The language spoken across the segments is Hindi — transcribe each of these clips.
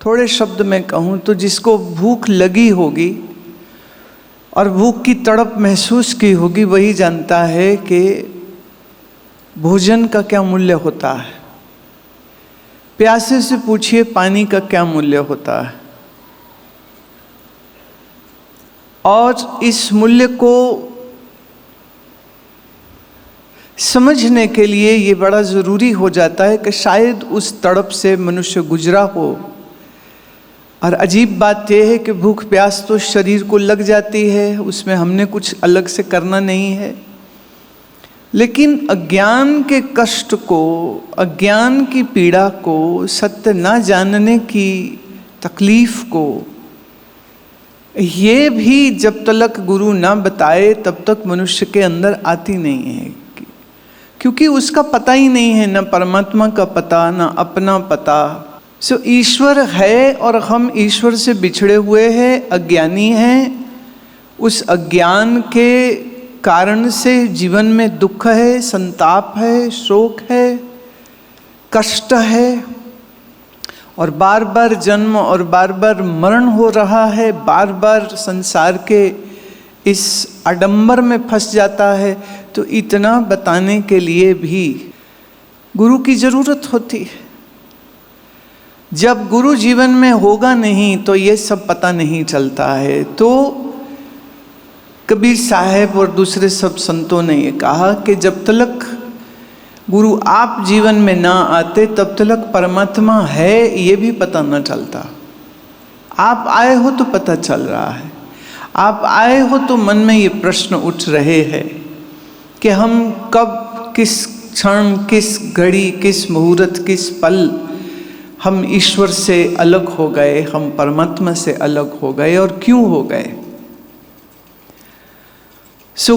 थोड़े शब्द में कहूँ तो जिसको भूख लगी होगी और भूख की तड़प महसूस की होगी वही जानता है कि भोजन का क्या मूल्य होता है। प्यासे से पूछिए पानी का क्या मूल्य होता है। और इस मूल्य को समझने के लिए ये बड़ा ज़रूरी हो जाता है कि शायद उस तड़प से मनुष्य गुजरा हो। और अजीब बात यह है कि भूख प्यास तो शरीर को लग जाती है, उसमें हमने कुछ अलग से करना नहीं है, लेकिन अज्ञान के कष्ट को, अज्ञान की पीड़ा को, सत्य ना जानने की तकलीफ को, ये भी जब तक गुरु ना बताए तब तक मनुष्य के अंदर आती नहीं है, क्योंकि उसका पता ही नहीं है, ना परमात्मा का पता, ना अपना पता। ईश्वर है और हम ईश्वर से बिछड़े हुए हैं, अज्ञानी हैं। उस अज्ञान के कारण से जीवन में दुख है, संताप है, शोक है, कष्ट है, और बार बार जन्म और बार बार मरण हो रहा है, बार बार संसार के इस आडंबर में फंस जाता है। तो इतना बताने के लिए भी गुरु की जरूरत होती है। जब गुरु जीवन में होगा नहीं तो ये सब पता नहीं चलता है। तो कबीर साहब और दूसरे सब संतों ने ये कहा कि जब तक गुरु आप जीवन में ना आते तब तक परमात्मा है ये भी पता न चलता। आप आए हो तो पता चल रहा है, आप आए हो तो मन में ये प्रश्न उठ रहे हैं कि हम कब, किस क्षण, किस घड़ी, किस मुहूर्त, किस पल हम ईश्वर से अलग हो गए, हम परमात्मा से अलग हो गए, और क्यों हो गए।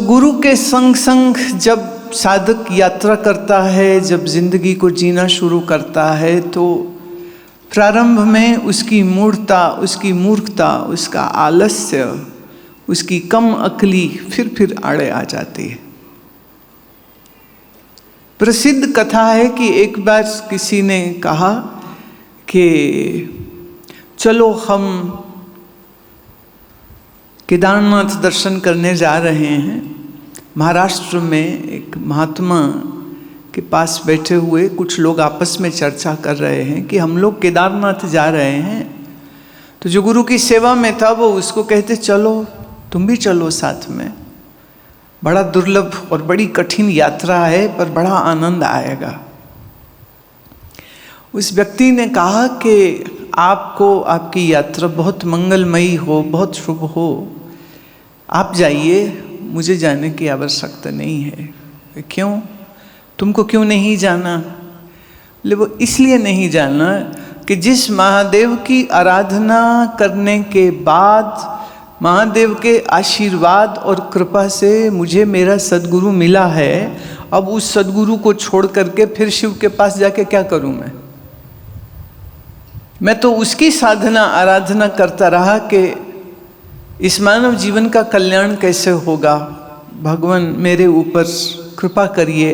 गुरु के संग संग जब साधक यात्रा करता है, जब जिंदगी को जीना शुरू करता है, तो प्रारंभ में उसकी मूढ़ता, उसकी मूर्खता, उसका आलस्य, उसकी कम अक्ली फिर आड़े आ जाती है। प्रसिद्ध कथा है कि एक बार किसी ने कहा कि चलो हम केदारनाथ दर्शन करने जा रहे हैं। महाराष्ट्र में एक महात्मा के पास बैठे हुए कुछ लोग आपस में चर्चा कर रहे हैं कि हम लोग केदारनाथ जा रहे हैं। तो जो गुरु की सेवा में था वो उसको कहते चलो तुम भी चलो साथ में, बड़ा दुर्लभ और बड़ी कठिन यात्रा है पर बड़ा आनंद आएगा। उस व्यक्ति ने कहा कि आपको आपकी यात्रा बहुत मंगलमयी हो, बहुत शुभ हो, आप जाइए, मुझे जाने की आवश्यकता नहीं है। क्यों? तुमको क्यों नहीं जाना? ले वो इसलिए नहीं जाना कि जिस महादेव की आराधना करने के बाद महादेव के आशीर्वाद और कृपा से मुझे मेरा सद्गुरु मिला है, अब उस सद्गुरु को छोड़ करके फिर शिव के पास जाके क्या करूं मैं तो उसकी साधना आराधना करता रहा कि इस मानव जीवन का कल्याण कैसे होगा, भगवान मेरे ऊपर कृपा करिए।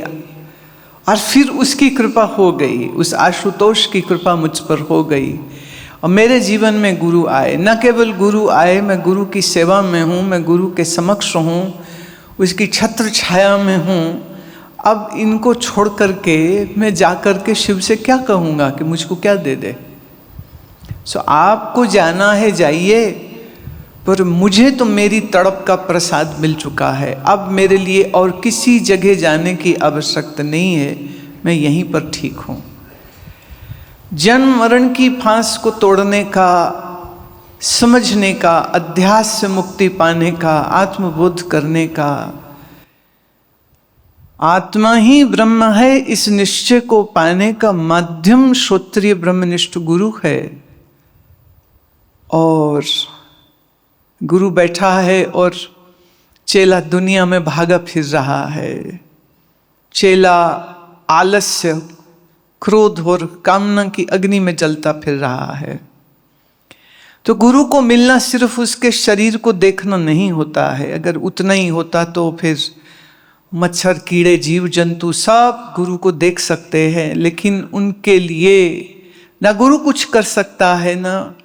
और फिर उसकी कृपा हो गई, उस आशुतोष की कृपा मुझ पर हो गई और मेरे जीवन में गुरु आए। न केवल गुरु आए, मैं गुरु की सेवा में हूँ, मैं गुरु के समक्ष हूँ, उसकी छत्र छाया में हूँ। अब इनको छोड़ करके मैं जा कर के शिव से क्या कहूँगा कि मुझको क्या दे दे। आपको जाना है जाइए, पर मुझे तो मेरी तड़प का प्रसाद मिल चुका है। अब मेरे लिए और किसी जगह जाने की आवश्यकता नहीं है, मैं यहीं पर ठीक हूँ। जन्म मरण की फांस को तोड़ने का, समझने का, अध्यास से मुक्ति पाने का, आत्मबोध करने का, आत्मा ही ब्रह्म है इस निश्चय को पाने का माध्यम श्रोत्रिय ब्रह्मनिष्ठ गुरु है। और गुरु बैठा है और चेला दुनिया में भागा फिर रहा है। चेला आलस्य, क्रोध और कामना की अग्नि में जलता फिर रहा है। तो गुरु को मिलना सिर्फ उसके शरीर को देखना नहीं होता है। अगर उतना ही होता तो फिर मच्छर, कीड़े, जीव जंतु सब गुरु को देख सकते हैं, लेकिन उनके लिए ना गुरु कुछ कर सकता है, ना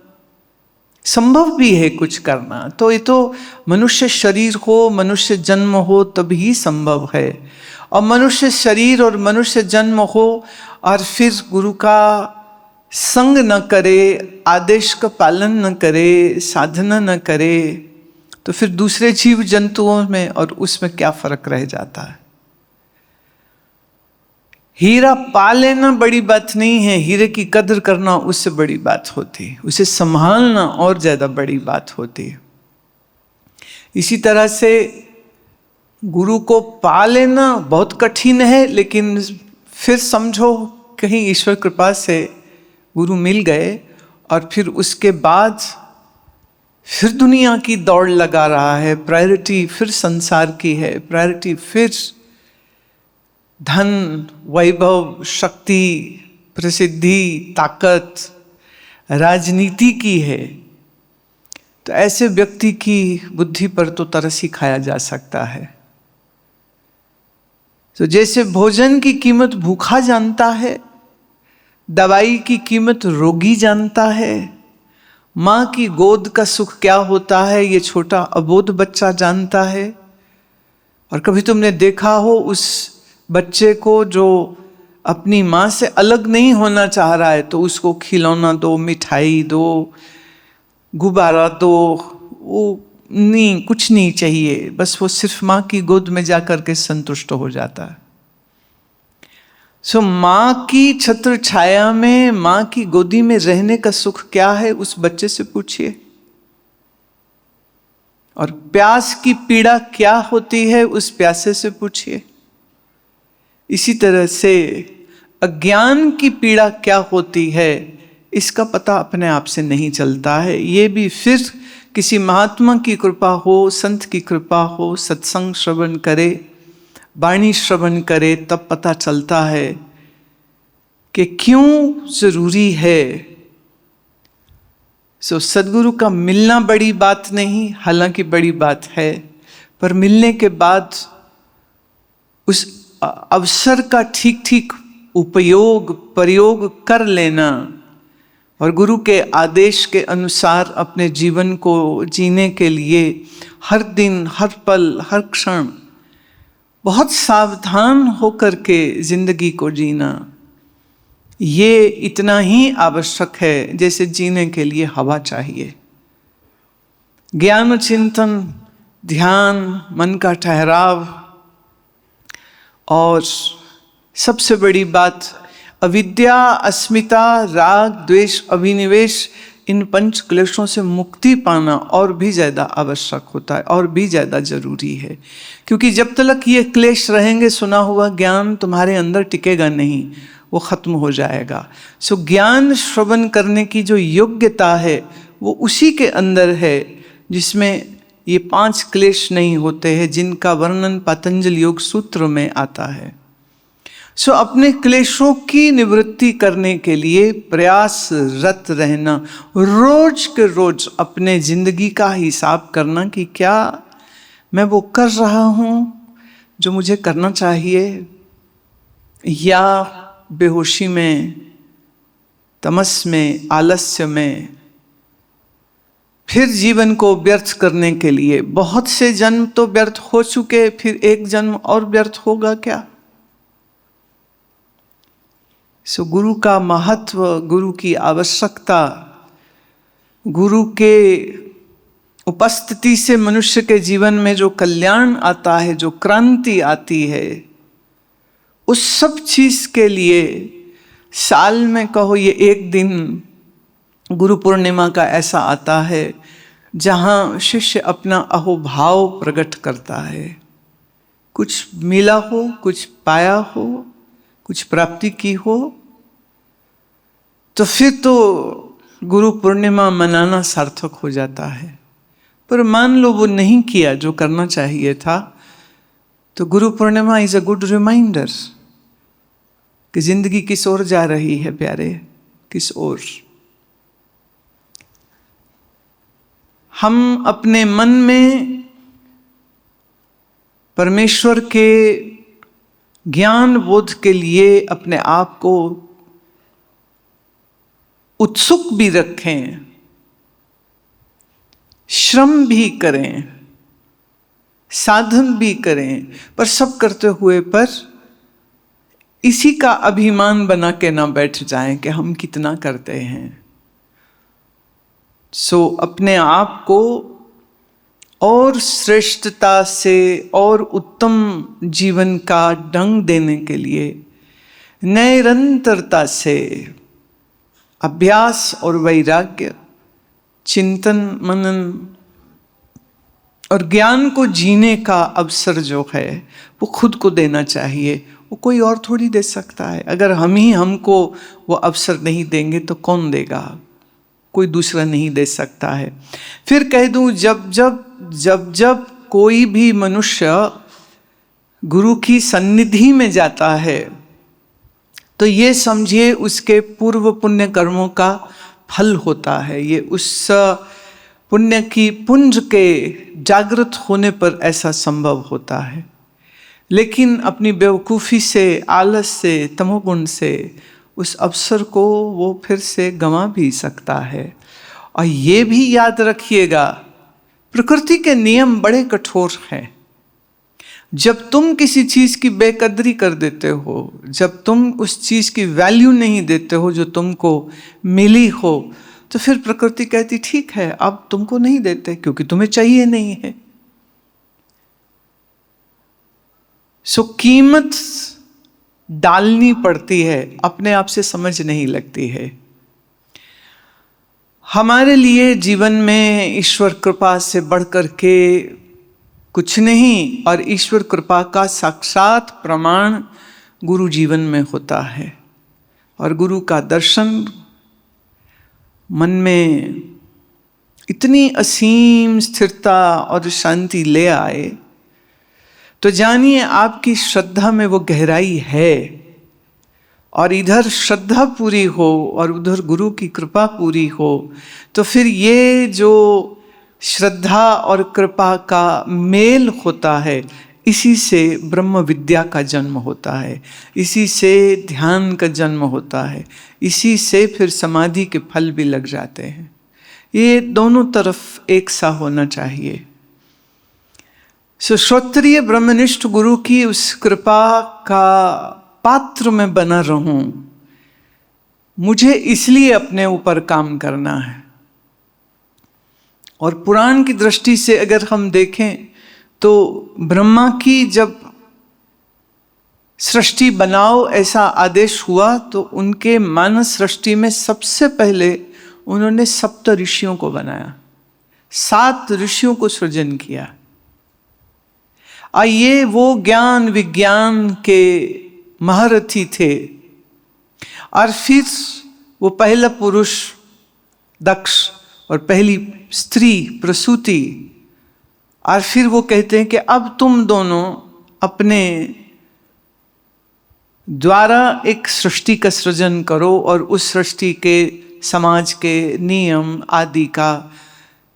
संभव भी है कुछ करना। तो ये तो मनुष्य शरीर हो, मनुष्य जन्म हो तभी संभव है। और मनुष्य शरीर और मनुष्य जन्म हो और फिर गुरु का संग न करे, आदेश का पालन न करे, साधना न करे, तो फिर दूसरे जीव जंतुओं में और उसमें क्या फर्क रह जाता है। हीरा पा लेना बड़ी बात नहीं है, हीरे की कदर करना उससे बड़ी बात होती है, उसे संभालना और ज्यादा बड़ी बात होती है। इसी तरह से गुरु को पा लेना बहुत कठिन है, लेकिन फिर समझो कहीं ईश्वर कृपा से गुरु मिल गए और फिर उसके बाद फिर दुनिया की दौड़ लगा रहा है, प्रायोरिटी फिर संसार की है, प्रायोरिटी फिर धन, वैभव, शक्ति, प्रसिद्धि, ताकत, राजनीति की है। तो ऐसे व्यक्ति की बुद्धि पर तो तरस ही खाया जा सकता है। तो जैसे भोजन की कीमत भूखा जानता है, दवाई की कीमत रोगी जानता है, माँ की गोद का सुख क्या होता है ये छोटा अबोध बच्चा जानता है। और कभी तुमने देखा हो उस बच्चे को जो अपनी माँ से अलग नहीं होना चाह रहा है, तो उसको खिलौना दो, मिठाई दो, गुब्बारा दो, वो नहीं, कुछ नहीं चाहिए, बस वो सिर्फ माँ की गोद में जाकर के संतुष्ट हो जाता है। सो माँ की छत्र छाया में, माँ की गोदी में रहने का सुख क्या है उस बच्चे से पूछिए। और प्यास की पीड़ा क्या होती है उस प्यासे से पूछिए। इसी तरह से अज्ञान की पीड़ा क्या होती है इसका पता अपने आप से नहीं चलता है। ये भी फिर किसी महात्मा की कृपा हो, संत की कृपा हो, सत्संग श्रवण करे, वाणी श्रवण करे, तब पता चलता है कि क्यों जरूरी है। सदगुरु का मिलना बड़ी बात नहीं, हालांकि बड़ी बात है, पर मिलने के बाद उस अवसर का ठीक ठीक उपयोग, प्रयोग कर लेना और गुरु के आदेश के अनुसार अपने जीवन को जीने के लिए हर दिन, हर पल, हर क्षण बहुत सावधान होकर के जिंदगी को जीना, ये इतना ही आवश्यक है जैसे जीने के लिए हवा चाहिए। ज्ञान चिंतन, ध्यान, मन का ठहराव और सबसे बड़ी बात अविद्या, अस्मिता, राग, द्वेष, अभिनिवेश, इन पंच क्लेशों से मुक्ति पाना और भी ज़्यादा आवश्यक होता है और भी ज़्यादा जरूरी है। क्योंकि जब तक ये क्लेश रहेंगे, सुना हुआ ज्ञान तुम्हारे अंदर टिकेगा नहीं, वो खत्म हो जाएगा। सो ज्ञान श्रवण करने की जो योग्यता है वो उसी के अंदर है जिसमें ये 5 क्लेश नहीं होते हैं, जिनका वर्णन पतंजलि योग सूत्र में आता है। सो अपने क्लेशों की निवृत्ति करने के लिए प्रयासरत रहना, रोज के रोज अपने जिंदगी का हिसाब करना कि क्या मैं वो कर रहा हूँ जो मुझे करना चाहिए, या बेहोशी में, तमस में, आलस्य में फिर जीवन को व्यर्थ करने के लिए। बहुत से जन्म तो व्यर्थ हो चुके, फिर एक जन्म और व्यर्थ होगा क्या। सो गुरु का महत्व, गुरु की आवश्यकता, गुरु के उपस्थिति से मनुष्य के जीवन में जो कल्याण आता है, जो क्रांति आती है, उस सब चीज के लिए साल में कहो ये एक दिन गुरु पूर्णिमा का ऐसा आता है जहाँ शिष्य अपना अहोभाव प्रकट करता है। कुछ मिला हो, कुछ पाया हो, कुछ प्राप्ति की हो, तो फिर तो गुरु पूर्णिमा मनाना सार्थक हो जाता है। पर मान लो वो नहीं किया जो करना चाहिए था, तो Guru Purnima is a good reminder कि जिंदगी किस ओर जा रही है प्यारे, किस ओर। हम अपने मन में परमेश्वर के ज्ञान बोध के लिए अपने आप को उत्सुक भी रखें, श्रम भी करें, साधन भी करें, पर सब करते हुए पर इसी का अभिमान बना के ना बैठ जाएं कि हम कितना करते हैं। सो अपने आप को और श्रेष्ठता से और उत्तम जीवन का ढंग देने के लिए निरंतरता से अभ्यास और वैराग्य, चिंतन मनन और ज्ञान को जीने का अवसर जो है वो खुद को देना चाहिए। वो कोई और थोड़ी दे सकता है। अगर हम ही हमको वो अवसर नहीं देंगे तो कौन देगा? कोई दूसरा नहीं दे सकता है। फिर कह दूं, जब जब कोई भी मनुष्य गुरु की सन्निधि में जाता है तो ये समझिए उसके पूर्व पुण्य कर्मों का फल होता है। ये उस पुण्य की पुंज के जागृत होने पर ऐसा संभव होता है। लेकिन अपनी बेवकूफ़ी से, आलस से, तमोगुण से उस अवसर को वो फिर से गंवा भी सकता है। और ये भी याद रखिएगा, प्रकृति के नियम बड़े कठोर हैं। जब तुम किसी चीज़ की बेकदरी कर देते हो, जब तुम उस चीज़ की वैल्यू नहीं देते हो जो तुमको मिली हो, तो फिर प्रकृति कहती ठीक है अब तुमको नहीं देते क्योंकि तुम्हें चाहिए नहीं है। सो कीमत डालनी पड़ती है, अपने आप से समझ नहीं लगती है। हमारे लिए जीवन में ईश्वर कृपा से बढ़कर के कुछ नहीं, और ईश्वर कृपा का साक्षात प्रमाण गुरु जीवन में होता है। और गुरु का दर्शन मन में इतनी असीम स्थिरता और शांति ले आए तो जानिए आपकी श्रद्धा में वो गहराई है। और इधर श्रद्धा पूरी हो और उधर गुरु की कृपा पूरी हो तो फिर ये जो श्रद्धा और कृपा का मेल होता है, इसी से ब्रह्म विद्या का जन्म होता है, इसी से ध्यान का जन्म होता है, इसी से फिर समाधि के फल भी लग जाते हैं। ये दोनों तरफ एक सा होना चाहिए। श्रोत्रिय ब्रह्मनिष्ठ गुरु की उस कृपा का पात्र में बना रहूं, मुझे इसलिए अपने ऊपर काम करना है। और पुराण की दृष्टि से अगर हम देखें तो ब्रह्मा की जब सृष्टि बनाओ ऐसा आदेश हुआ तो उनके मानस सृष्टि में सबसे पहले उन्होंने सप्त ऋषियों को बनाया, 7 ऋषियों को सृजन किया। ये वो ज्ञान विज्ञान के महारथी थे। और फिर वो पहला पुरुष दक्ष और पहली स्त्री प्रसूति, और फिर वो कहते हैं कि अब तुम दोनों अपने द्वारा एक सृष्टि का सृजन करो और उस सृष्टि के समाज के नियम आदि का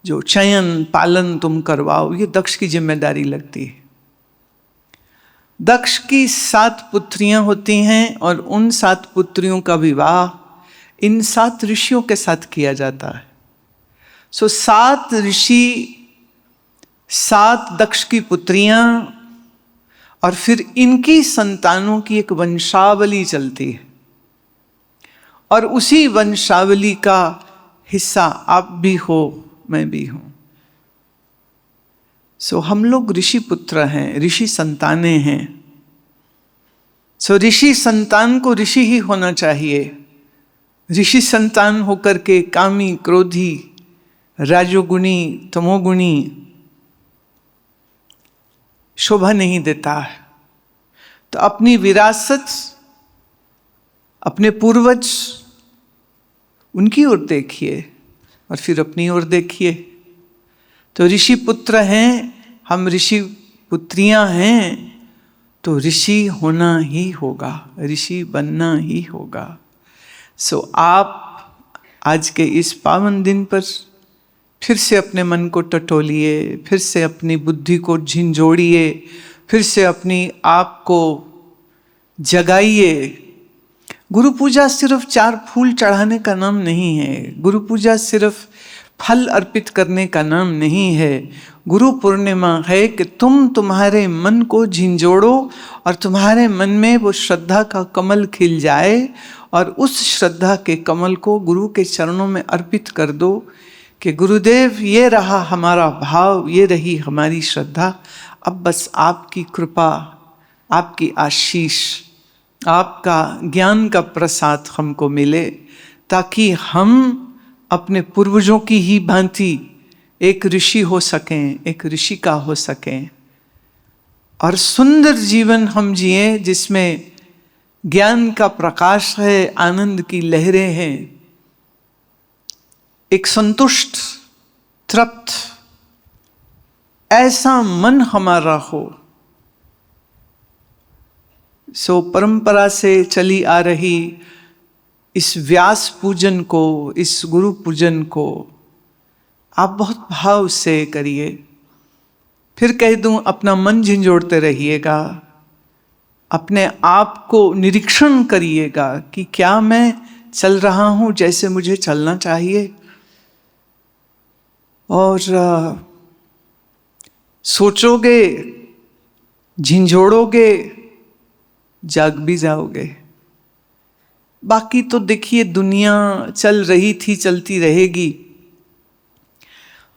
जो चयन पालन तुम करवाओ। ये दक्ष की जिम्मेदारी लगती है। दक्ष की 7 पुत्रियां होती हैं और उन 7 पुत्रियों का विवाह इन 7 ऋषियों के साथ किया जाता है। 7 ऋषि, 7 दक्ष की पुत्रियां, और फिर इनकी संतानों की एक वंशावली चलती है। और उसी वंशावली का हिस्सा आप भी हो, मैं भी हूं। हम लोग ऋषि पुत्र हैं, ऋषि संतानें हैं। ऋषि संतान को ऋषि ही होना चाहिए। ऋषि संतान होकर के कामी, क्रोधी, राजोगुणी, तमोगुणी शोभा नहीं देता है। तो अपनी विरासत, अपने पूर्वज, उनकी ओर देखिए और फिर अपनी ओर देखिए। तो ऋषि पुत्र हैं, हम ऋषि पुत्रियां हैं, तो ऋषि होना ही होगा, ऋषि बनना ही होगा। आप आज के इस पावन दिन पर फिर से अपने मन को टटोलिए, फिर से अपनी बुद्धि को झिंझोड़िए, फिर से अपनी आप को जगाइए। गुरु पूजा सिर्फ 4 फूल चढ़ाने का नाम नहीं है। गुरु पूजा सिर्फ फल अर्पित करने का नाम नहीं है। गुरु पूर्णिमा है कि तुम तुम्हारे मन को झिंझोड़ो और तुम्हारे मन में वो श्रद्धा का कमल खिल जाए और उस श्रद्धा के कमल को गुरु के चरणों में अर्पित कर दो कि गुरुदेव ये रहा हमारा भाव, ये रही हमारी श्रद्धा। अब बस आपकी कृपा, आपकी आशीष, आपका ज्ञान का प्रसाद हमको मिले, ताकि हम अपने पूर्वजों की ही भांति एक ऋषि हो सकें, एक ऋषिका हो सकें और सुंदर जीवन हम जिए जिसमें ज्ञान का प्रकाश है, आनंद की लहरें हैं, एक संतुष्ट तृप्त ऐसा मन हमारा हो। सो परंपरा से चली आ रही इस व्यास पूजन को, इस गुरु पूजन को आप बहुत भाव से करिए। फिर कह दूं, अपना मन झिंझोड़ते रहिएगा, अपने आप को निरीक्षण करिएगा कि क्या मैं चल रहा हूं जैसे मुझे चलना चाहिए, और सोचोगे, झिंझोड़ोगे, जाग भी जाओगे। बाकी तो देखिए, दुनिया चल रही थी, चलती रहेगी।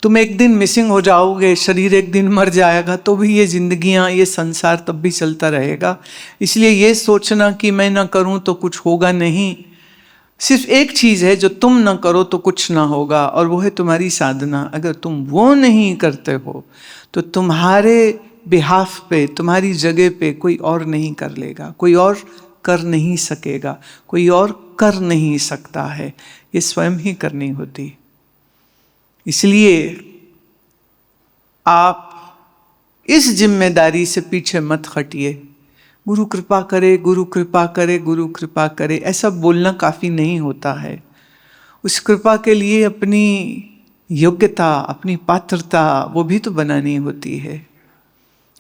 तुम एक दिन मिसिंग हो जाओगे, शरीर एक दिन मर जाएगा, तो भी ये जिंदगियां, ये संसार तब भी चलता रहेगा। इसलिए ये सोचना कि मैं ना करूं तो कुछ होगा नहीं। सिर्फ एक चीज है, जो तुम ना करो तो कुछ ना होगा, और वो है तुम्हारी साधना। अगर तुम वो नहीं करते हो तो तुम्हारे बिहाफ पे, तुम्हारी जगह पे कोई और नहीं कर लेगा, कोई और कर नहीं सकेगा, कोई और कर नहीं सकता है। ये स्वयं ही करनी होती। इसलिए आप इस जिम्मेदारी से पीछे मत हटिए। गुरु कृपा करे, गुरु कृपा करे, गुरु कृपा करे, ऐसा बोलना काफी नहीं होता है। उस कृपा के लिए अपनी योग्यता, अपनी पात्रता वो भी तो बनानी होती है।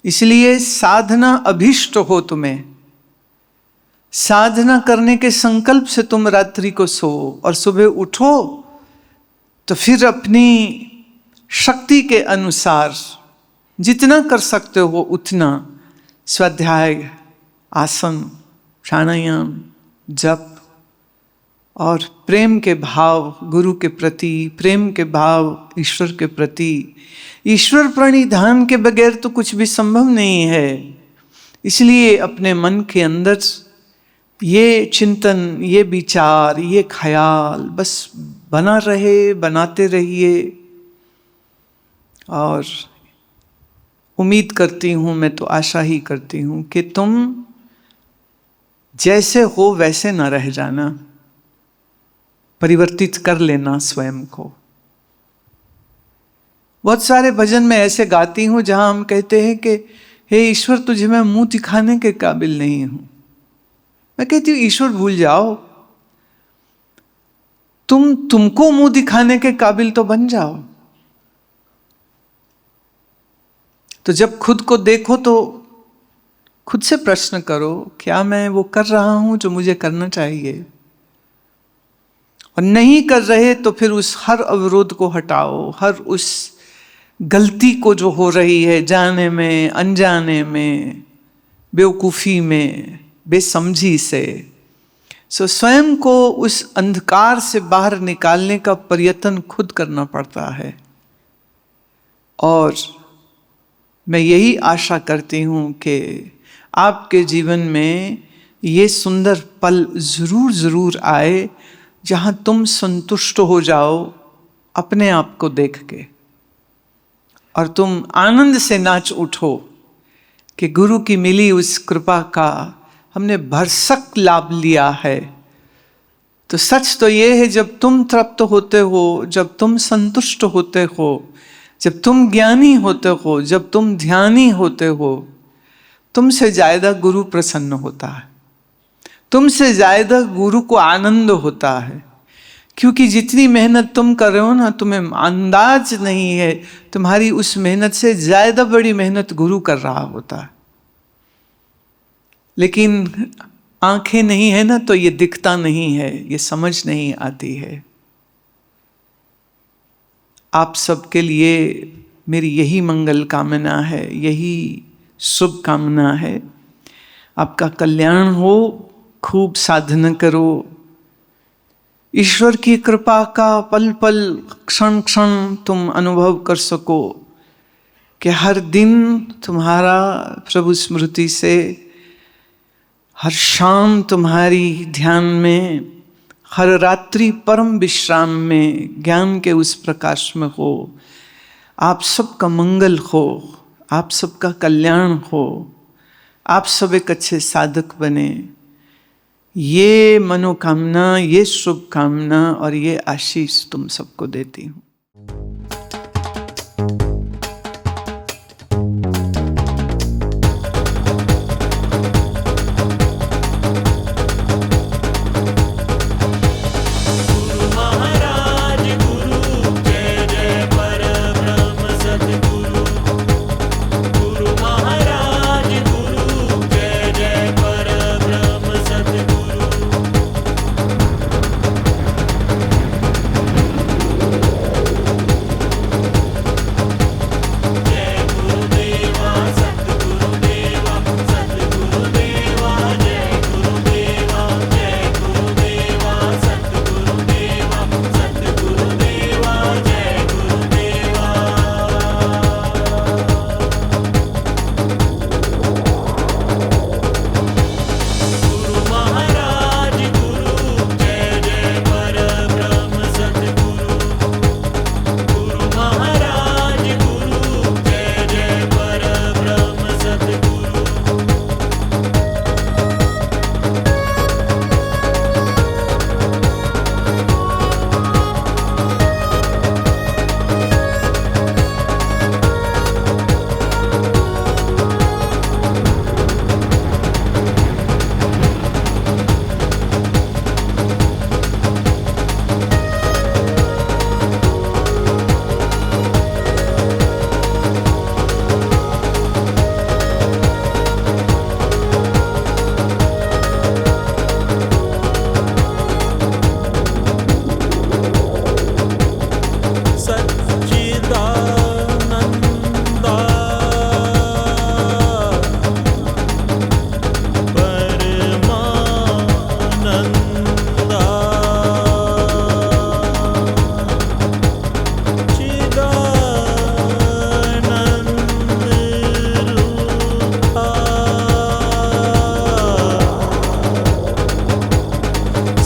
इसलिए साधना अभिष्ट हो तुम्हें, साधना करने के संकल्प से तुम रात्रि को सो और सुबह उठो तो फिर अपनी शक्ति के अनुसार जितना कर सकते हो उतना स्वाध्याय, आसन, प्राणायाम, जप और प्रेम के भाव गुरु के प्रति, प्रेम के भाव ईश्वर के प्रति। ईश्वर प्रणिधान के बगैर तो कुछ भी संभव नहीं है। इसलिए अपने मन के अंदर ये चिंतन, ये विचार, ये ख्याल बस बना रहे, बनाते रहिए। और उम्मीद करती हूँ, मैं तो आशा ही करती हूँ कि तुम जैसे हो वैसे ना रह जाना, परिवर्तित कर लेना स्वयं को। बहुत सारे भजन में ऐसे गाती हूँ जहां हम कहते हैं कि हे ईश्वर, तुझे मैं मुंह दिखाने के काबिल नहीं हूं। मैं कहती हूँ ईश्वर भूल जाओ, तुमको मुंह दिखाने के काबिल तो बन जाओ। तो जब खुद को देखो तो खुद से प्रश्न करो, क्या मैं वो कर रहा हूं जो मुझे करना चाहिए? और नहीं कर रहे तो फिर उस हर अवरोध को हटाओ, हर उस गलती को जो हो रही है, जाने में, अनजाने में, बेवकूफ़ी में, बेसमझी से, स्वयं को उस अंधकार से बाहर निकालने का प्रयत्न खुद करना पड़ता है। और मैं यही आशा करती हूँ कि आपके जीवन में ये सुंदर पल ज़रूर ज़रूर आए जहाँ तुम संतुष्ट हो जाओ अपने आप को देख के, और तुम आनंद से नाच उठो कि गुरु की मिली उस कृपा का हमने भरसक लाभ लिया है। तो सच तो ये है, जब तुम तृप्त होते हो, जब तुम संतुष्ट होते हो, जब तुम ज्ञानी होते हो, जब तुम ध्यानी होते हो, तुमसे ज्यादा गुरु प्रसन्न होता है, तुमसे ज्यादा गुरु को आनंद होता है। क्योंकि जितनी मेहनत तुम कर रहे हो ना, तुम्हें अंदाज नहीं है, तुम्हारी उस मेहनत से ज्यादा बड़ी मेहनत गुरु कर रहा होता है। लेकिन आंखें नहीं है ना तो ये दिखता नहीं है, ये समझ नहीं आती है। आप सबके लिए मेरी यही मंगल कामना है, यही शुभ कामना है। आपका कल्याण हो, खूब साधना करो, ईश्वर की कृपा का पल पल क्षण क्षण तुम अनुभव कर सको कि हर दिन तुम्हारा प्रभु स्मृति से, हर शाम तुम्हारी ध्यान में, हर रात्रि परम विश्राम में ज्ञान के उस प्रकाश में हो। आप सबका मंगल हो, आप सबका कल्याण हो, आप सब एक अच्छे साधक बने, ये मनोकामना, ये शुभकामना और ये आशीष तुम सबको देती हूँ।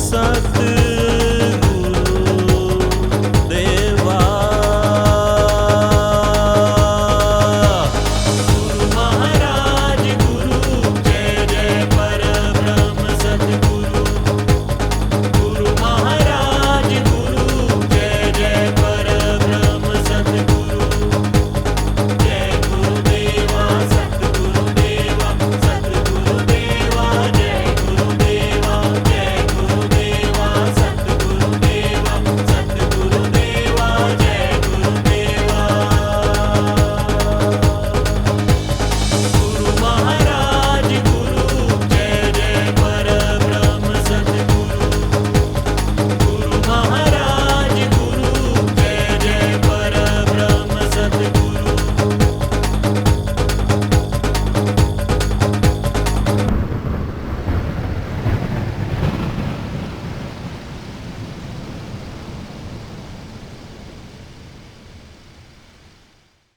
सत